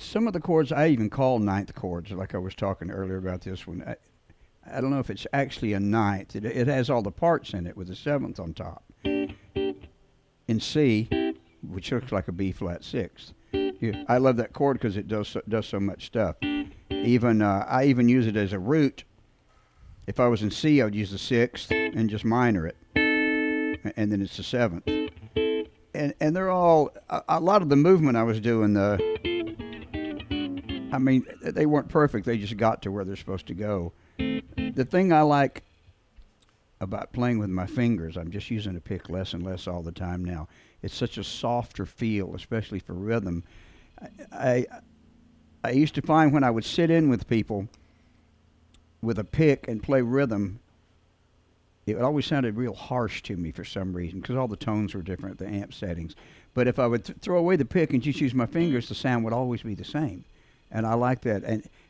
some of the chords I even call ninth chords, like I was talking earlier about this one. I don't know if it's actually a ninth. It has all the parts in it with the seventh on top. In C, which looks like a B flat sixth. Yeah, I love that chord because it does so much stuff. Even I even use it as a root. If I was in C, I would use the sixth and just minor it, and then it's the seventh. And they're all a lot of the movement I was doing. I mean, they weren't perfect. They just got to where they're supposed to go. The thing I like about playing with my fingers, I'm just using a pick less and less all the time now. It's such a softer feel, especially for rhythm. I used to find when I would sit in with people with a pick and play rhythm, it always sounded real harsh to me for some reason because all the tones were different, the amp settings. But if I would throw away the pick and just use my fingers, the sound would always be the same. And I like that.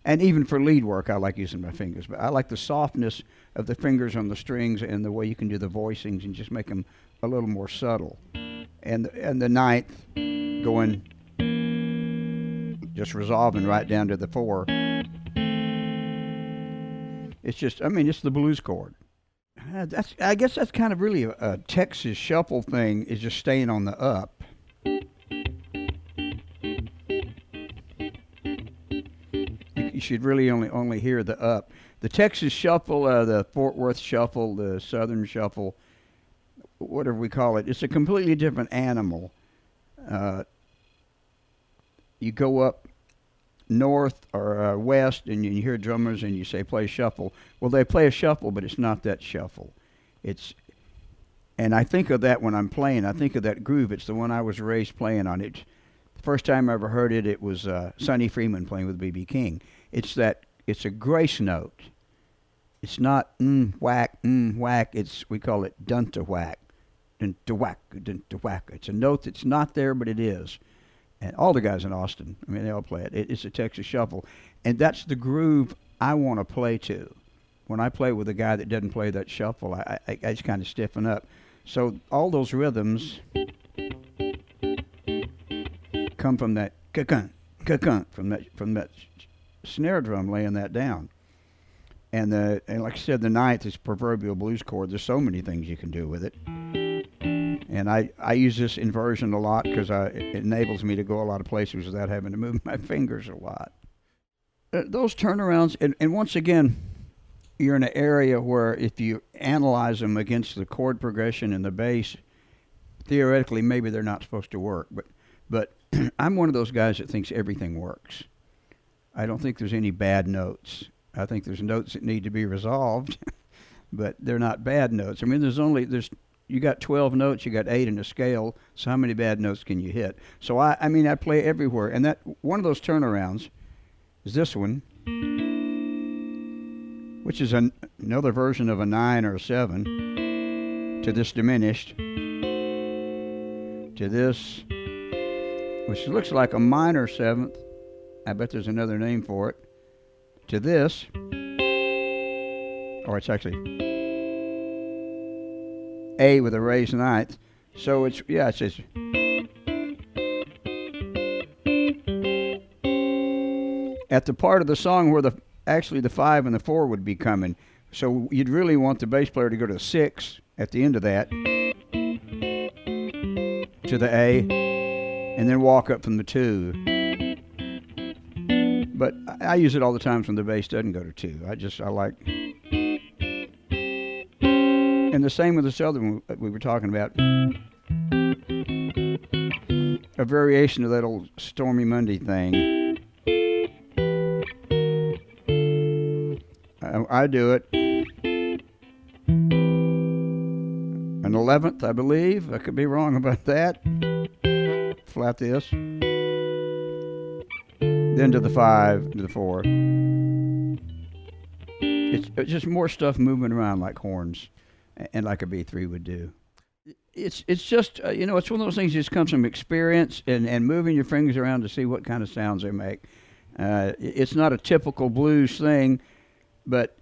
And even for lead work, I like using my fingers. But I like the softness of the fingers on the strings and the way you can do the voicings and just make them a little more subtle. And the ninth going, just resolving right down to the four. It's just, I mean, it's the blues chord. I guess that's kind of really a Texas shuffle thing, is just staying on the up. You should really only hear the up. The Texas shuffle, the Fort Worth shuffle, the Southern shuffle, whatever we call it, it's a completely different animal. You go up north or west and you hear drummers and you say play shuffle. Well, they play a shuffle, but it's not that shuffle. And I think of that when I'm playing. I think of that groove. It's the one I was raised playing on. The first time I ever heard it, it was Sonny Freeman playing with B.B. King. It's a grace note. It's not whack, whack. We call it dun-ta whack, dun-ta whack, dun-ta whack. It's a note that's not there, but it is. And all the guys in Austin, I mean, they all play it. It's a Texas shuffle. And that's the groove I want to play to. When I play with a guy that doesn't play that shuffle, I just kind of stiffen up. So all those rhythms come from that ka-kun, from that snare drum laying that down. And like I said, the ninth is proverbial blues chord. There's so many things you can do with it. And I use this inversion a lot because it enables me to go a lot of places without having to move my fingers a lot. Those turnarounds, and once again, you're in an area where if you analyze them against the chord progression and the bass, theoretically maybe they're not supposed to work. But I'm one of those guys that thinks everything works. I don't think there's any bad notes. I think there's notes that need to be resolved, but they're not bad notes. I mean, you got 12 notes, you got 8 in a scale, so how many bad notes can you hit? So I mean, I play everywhere, and that one of those turnarounds is this one, which is another version of a 9 or a 7, to this diminished, to this, which looks like a minor 7th. I bet there's another name for it. To this, or it's actually A with a raised ninth. So it says at the part of the song where actually the 5 and the 4 would be coming. So you'd really want the bass player to go to 6 at the end of that, to the A, and then walk up from the 2. But I use it all the time when the bass doesn't go to 2. I like. And the same with this other one we were talking about. A variation of that old Stormy Monday thing. I do it. An 11th, I believe. I could be wrong about that. Flat this. Then to the 5, to the 4. It's just more stuff moving around like horns, and like a B3 would do. It's just, it's one of those things that just comes from experience and moving your fingers around to see what kind of sounds they make. It's not a typical blues thing, but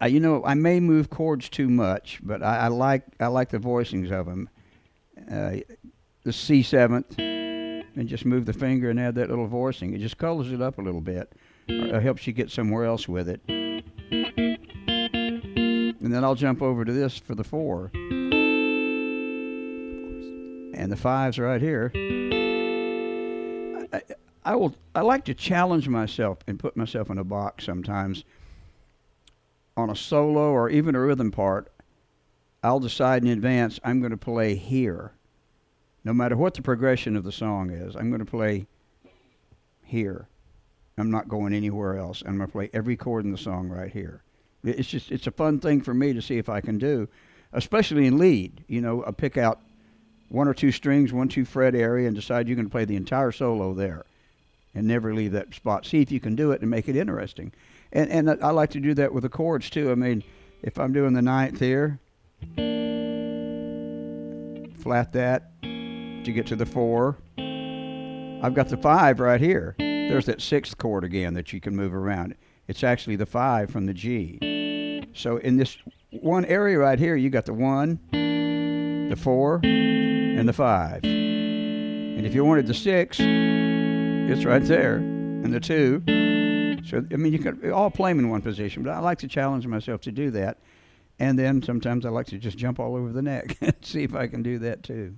I may move chords too much, but I like the voicings of them. The C7th. and just move the finger and add that little voicing. It just colors it up a little bit. It helps you get somewhere else with it. And then I'll jump over to this for the 4. And the 5's right here. I like to challenge myself and put myself in a box sometimes. On a solo or even a rhythm part, I'll decide in advance I'm going to play here. No matter what the progression of the song is, I'm going to play here. I'm not going anywhere else. I'm going to play every chord in the song right here. It's a fun thing for me to see if I can do, especially in lead. You know, I pick out 1 or 2 strings, 1, 2 fret area, and decide you're going to play the entire solo there and never leave that spot. See if you can do it and make it interesting. And I like to do that with the chords too. I mean, if I'm doing the 9th here, flat that to get to the 4. I've got the 5 right here. There's that 6th chord again that you can move around. It's actually the 5 from the G. So in this one area right here, you got the 1, the 4, and the 5. And if you wanted the 6, it's right there, and the 2. So, I mean, you can all play them in one position, but I like to challenge myself to do that. And then sometimes I like to just jump all over the neck and see if I can do that too.